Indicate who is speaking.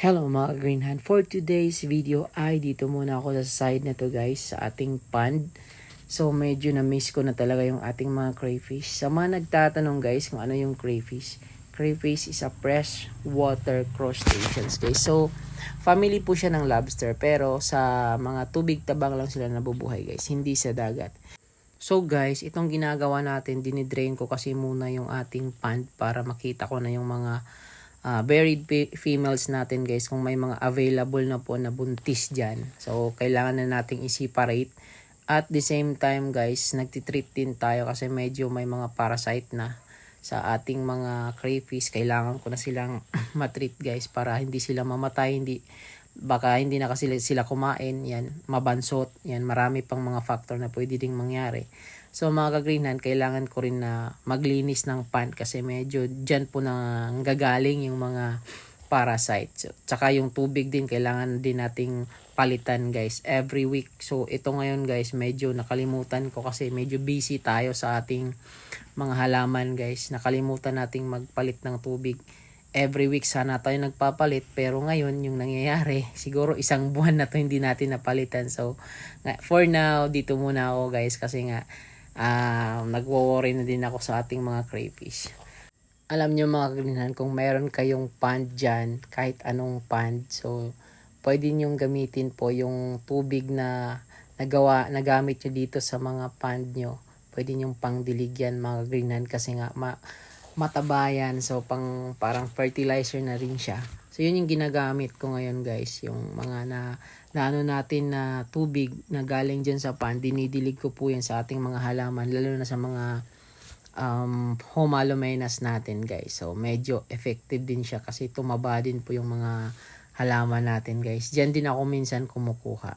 Speaker 1: Hello mga Green Hand. For today's video ay dito muna ako sa side na to guys sa ating pond. So medyo na-miss ko na talaga yung ating mga crayfish. Sa mga nagtatanong guys kung ano yung crayfish. Crayfish is a freshwater crustaceans guys. So family po siya ng lobster pero sa mga tubig tabang lang sila nabubuhay guys. Hindi sa dagat. So guys, itong ginagawa natin, dinidrain ko kasi muna yung ating pond para makita ko na yung mga buried females natin guys, kung may mga available na po na buntis dyan. So kailangan na nating i-separate. At the same time guys, nagtitreat din tayo kasi medyo may mga parasite na sa ating mga crayfish. Kailangan ko na silang matreat guys para hindi sila mamatay, baka hindi na kasi sila kumain, yan, mabansot, yan, marami pang mga factor na pwede ding mangyari. So mga ka-greenhand, kailangan ko rin na maglinis ng pond kasi medyo dyan po nang gagaling yung mga parasites. Tsaka yung tubig din, kailangan din nating palitan guys every week. So ito ngayon guys, medyo nakalimutan ko kasi medyo busy tayo sa ating mga halaman guys. Nakalimutan nating magpalit ng tubig. Every week sana tayo nagpapalit pero ngayon yung nangyayari siguro isang buwan na to hindi natin napalitan. So for now dito muna ako guys kasi nga nagwo-worry na din ako sa ating mga crayfish. Alam nyo mga kagrinhan, kung meron kayong pond dyan, kahit anong pond, so pwede nyong gamitin po yung tubig na nagamit nyo dito sa mga pond nyo. Pwede nyong pangdilig yan mga kagrinhan kasi nga matabayan, so parang fertilizer na rin siya. So yun yung ginagamit ko ngayon guys, yung mga na ano natin na tubig na galing dyan sa pond, dinidilig ko po yan sa ating mga halaman, lalo na sa mga Homalomena natin guys. So medyo effective din siya kasi tumaba din po yung mga halaman natin guys. Diyan din ako minsan kumukuha.